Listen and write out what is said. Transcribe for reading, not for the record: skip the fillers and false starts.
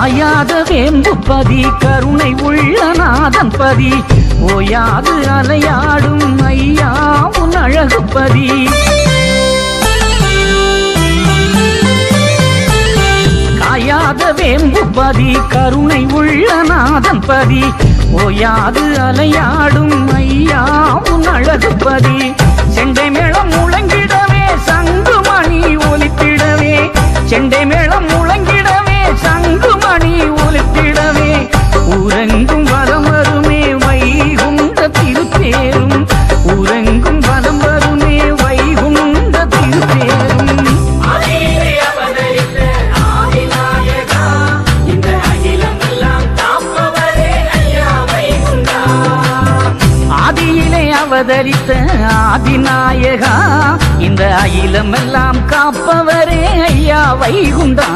காயாத வேம்புப்பதி கருணை உள்ள நாதன் பதி ஓயாது அலையாடும் ஐயா உன் அழகுப்பதி காயாத வேம்புப்பதி கருணை உள்ள நாதன் பதி ஓயாது அலையாடும் ஐயா உன் அழகுப்பதி செண்டை மேளம் முழங்கிடவே சங்குமணி ஒலித்திடவே செண்டை மேளம் முழங்கிடவே சங்குமணி ஒலித்திடவே ஊரெங்கும் வலம் வருமே வைகுண்ட திருத்தேரும் ஊரெங்கும் வலம் வருமே வைகுண்ட திருத்தேரும் அவதரித்த ஆதிநாயகா இந்த அகிலமெல்லாம் காப்பவரே ஐயா வைகுண்டா.